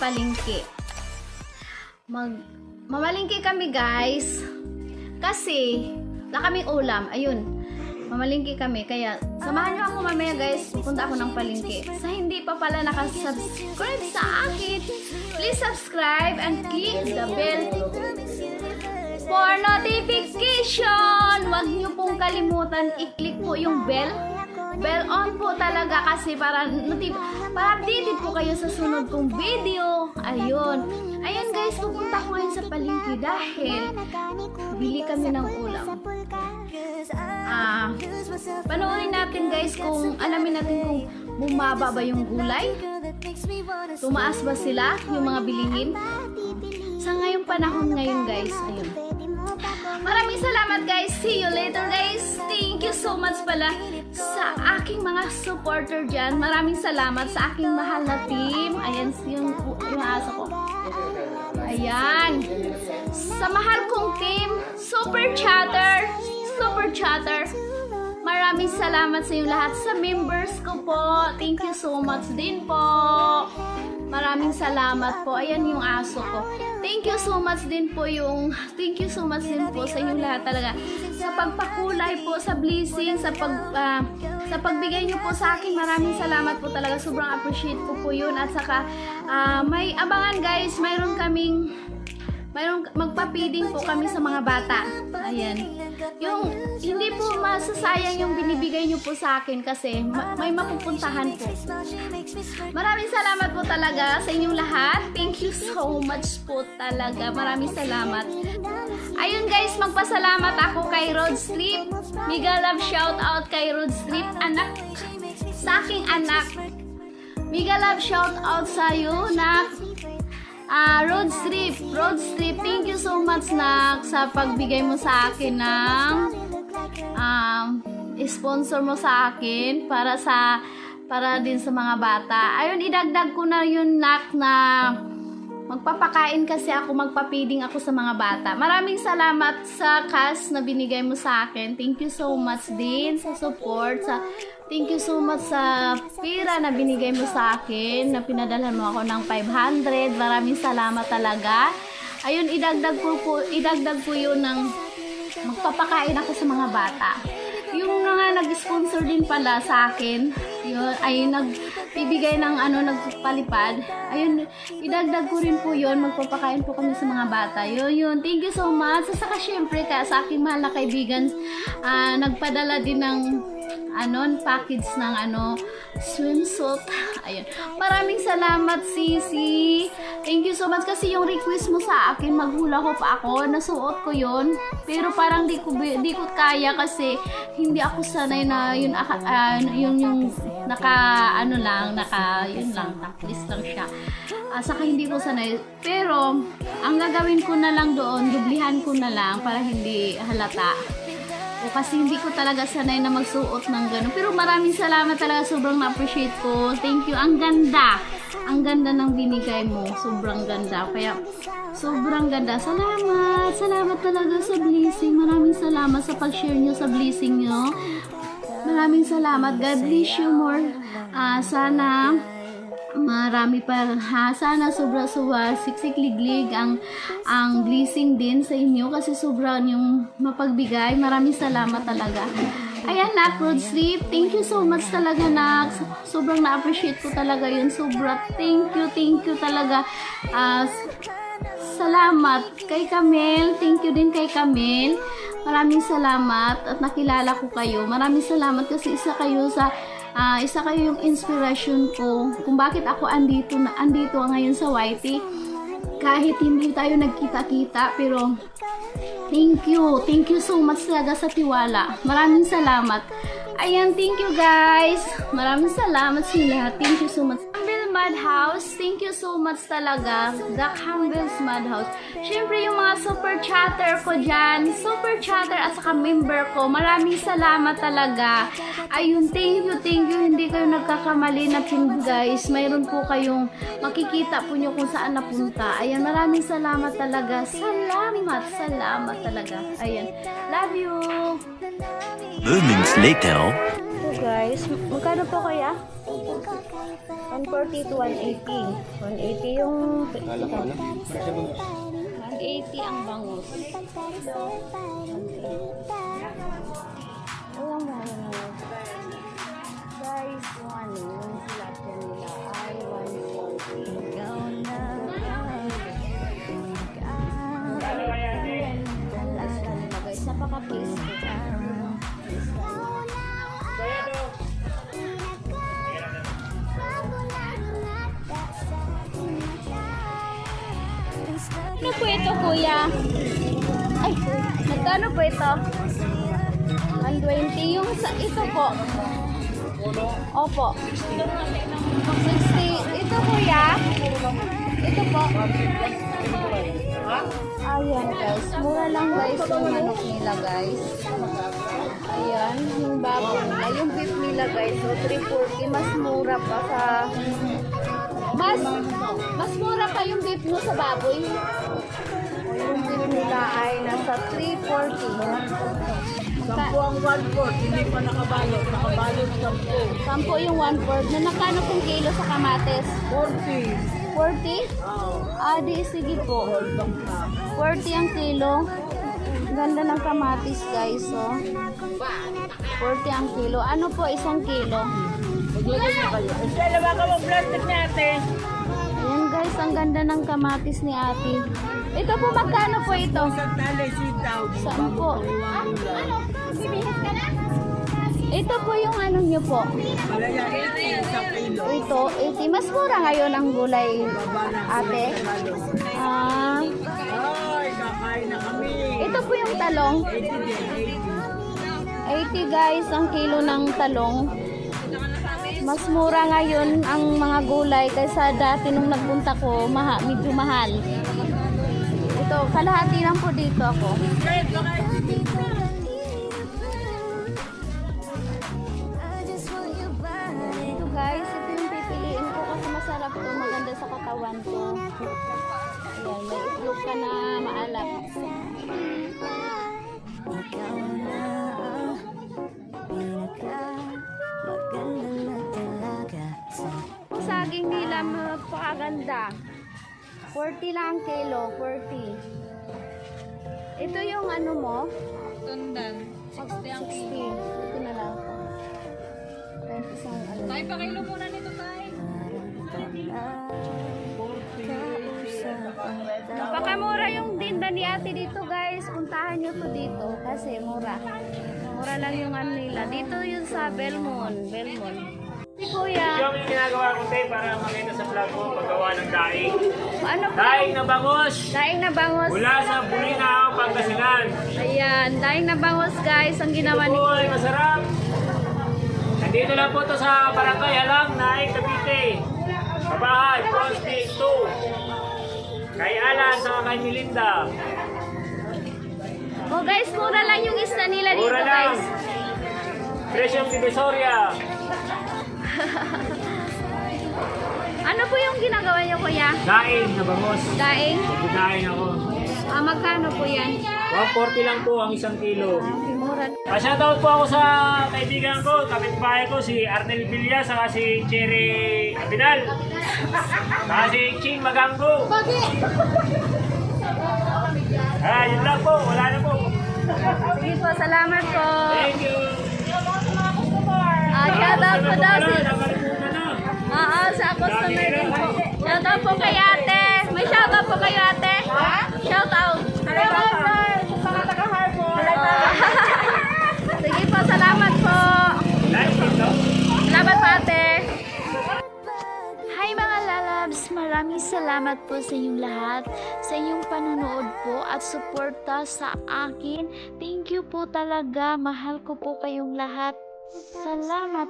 palengke. Mamalingki kami guys. Kasi, wala kaming ulam. Ayun. Mamalingki kami. Kaya, samahan nyo ako mamaya guys. Pupunta ako ng palengke. Sa hindi pa pala nakasubscribe sa akin, please subscribe and click the bell for notification. Huwag nyo pong kalimutan i-click po yung bell. Bell on po talaga kasi para updated po kayo sa sunod kong video. Ayun guys, pupunta ko ngayon sa palengke dahil bili kami ng ulam. Panoorin natin guys kung alamin natin kung bumaba ba yung gulay, tumaas ba sila yung mga bilihin sa ngayong panahon ngayon guys. Ayun. Maraming salamat guys. See you later guys. Thank you so much pala sa aking mga supporter dyan. Maraming salamat sa aking mahal na team. Ayan yung aso ko. Ayan. Sa mahal kong team, Super Chatter. Maraming salamat sa inyo lahat. Sa members ko po, thank you so much din po. Maraming salamat po. Ayan yung aso ko. Thank you so much din po sa inyong lahat talaga. Sa pagpakulay po, sa blessing, sa pagbigay niyo po sa akin. Maraming salamat po talaga. Sobrang appreciate ko po yun. At saka, may abangan guys. Mayroon magpapiding po kami sa mga bata. Ayan. Yung hindi po masasayang yung binibigay niyo po sa akin kasi may mapupuntahan po. Maraming salamat po talaga sa inyong lahat. Thank you so much po talaga. Maraming salamat. Ayun guys, magpasalamat ako kay Rod Strip. Mega love shout out kay Rod Strip, anak. Sa aking anak. Mega love shout out sa iyo, nak. Rod Strip, thank you so much nak sa pagbigay mo sa akin ng sponsor mo sa akin para din sa mga bata. Ayun, idagdag ko na yun nak na magpapakain kasi ako, magpapiding ako sa mga bata. Maraming salamat sa cash na binigay mo sa akin. Thank you so much din sa support, thank you so much sa pera na binigay mo sa akin, na pinadalhan mo ako ng 500. Maraming salamat talaga. Ayun, idagdag po yun ng magpapakain ako sa mga bata. Yung nga nag-sponsor din pala sa akin, yun, ay nagbibigay ng nagpalipad. Ayun, idagdag ko rin po yun. Magpapakain po kami sa mga bata. Yun. Thank you so much. Saka syempre sa aking mahal na kaibigan, nagpadala din ng package ng swimsuit. Ayun. Maraming salamat, Sisi. Thank you so much kasi yung request mo sa akin, maghula ko pa ako, nasuot ko yun. Pero parang di ko kaya kasi hindi ako sanay na yun naklis lang siya. Saka hindi ko sanay. Pero ang gagawin ko na lang doon, dublihan ko na lang para hindi halata. O kasi hindi ko talaga sanay na magsuot ng gano'n. Pero maraming salamat talaga. Sobrang na-appreciate ko. Thank you. Ang ganda. Ang ganda ng binigay mo. Sobrang ganda. Kaya, sobrang ganda. Salamat. Salamat talaga sa blessing. Maraming salamat sa pag-share nyo sa blessing nyo. Maraming salamat. God bless you more. Sana marami pa sana sobra siksik-liglig ang blessing din sa inyo kasi sobra yung mapagbigay. Maraming salamat talaga. Ayan nak, Rod Strip, thank you so much talaga nak. Sobrang na-appreciate ko talaga yun. Sobra, thank you talaga. Salamat kay Camel. Thank you din kay Camel. Maraming salamat at nakilala ko kayo. Maraming salamat kasi isa kayo yung inspiration ko kung bakit ako andito ngayon sa YT. Kahit hindi tayo nagkita-kita, pero thank you so much talaga sa tiwala. Maraming salamat. Ayan, thank you guys. Maraming salamat sa lahat. Thank you so much. Madhouse, thank you so much talaga. The Campbell's Madhouse. Syempre yung mga super chatter ko dyan, super chatter at saka member ko, maraming salamat talaga. Ayun, thank you. Hindi kayo nagkakamali na pin guys. Mayroon po kayong makikita po nyo kung saan napunta. Ayan, maraming salamat talaga. Salamat talaga. Ayan, love you. Moments later. guys. Magkano po kaya? 140 to 180. 180 yung... 180 ang bangus. Ayan mo na. Guys, yung ano, yung tilapia nila ay 140. Guys, napaka-crispy. Ano po ito, kuya? Ay, magkano po ito? 120 yung sa ito po. Opo. 60. Ito, kuya. Ito po. Ayan, guys. Mura lang, guys, yung manok nila, guys. Ayan, yung baboy nila. Yung beef nila, guys. So, 340. Mas mura pa sa... Mas mura pa yung beef no sa baboy. Yung beef nila ay nasa 340. Sampo ang 1/4, hindi pa nakabalot. Nakabalot 10. Sampo yung 1/4. Na nakano pong kilo sa kamates? 40. 40? Ah, di sige po. 40 ang kilo. Ganda ng kamatis, guys, oh. 40 ang kilo. Ano po, isang kilo? Maglagay na kayo. Estela, baka mag-plastic niya, ate. Ayan, guys, ang ganda ng kamatis ni ate. Ito po, magkano po ito? Isang talay, sitaw. Saan po? Ito po yung ano nyo po. Malaya, 80 sa kilo. Ito, 80. Mas mura ngayon ang gulay, ate. Ah, Ay, kakain na kami. ito po yung talong. 80 din, 80 guys, ang kilo ng talong. Mas mura ngayon ang mga gulay kaysa dati nung nagpunta ko, medyo mahal. Ito, kalahati lang po dito ako. Ito guys, ito yung pipiliin ko kasi masarap to, maganda sa katawan ko. Ayan, may itlog ka na maalap. Saging nila magpakaganda. 40 lang ang kilo, 40. Ito yung ano mo? Tundan. 60 ang 60. kilo. Ito na lang. Kahit isang ano. Tay, pakilo muna nito, tay. Napakamura yung tinda ni ate dito, guys. Puntahan nyo to dito kasi mura. Mura lang yung ano nila. Dito yun sa Belmont. Si kuya, Yung ginagawa ko tayo para makita sa vlog mo paggawa ng daing. ano po? Daing na bangos! Daing na bangos. Mula sa Bulinaw, Pangasinan. Ayan, daing na bangos, guys. Ang ginawa Ito ni po ay masarap. Nandito lang po ito sa Barangay Halang, Naik, Cavite. Kabahay, Bronze Peak 2. Kay Alan sa kay Melinda. Oh, guys, mura lang yung isda nila dito, Mura lang. guys. Presyong Divisoria. Ano po yung ginagawa niyo, kuya? Daing na bangos. Daing? Nagdaing ako. Ah, magkano po yan? 140 lang po ang isang kilo. Mura. Pa-shoutout po ako sa kaibigan ko, kapitbahay ko, si Arnel Villa, saka si Cherry Abinal, saka si Ching Maganggo. Yun lang po, wala na po. Sige po, salamat po. Thank you. Shoutout po daw si... Nakalimutan na. Oo, sa customer din po. Shoutout po kay ate. May shoutout po kayo, ate? Ha? Shoutout. Sige po, salamat po. Live dito. Salamat po, ate. Hi mga lalabs, maraming salamat po sa inyong lahat, sa inyong panunood po at suporta sa akin. Thank you po talaga, mahal ko po kayong lahat. Salamat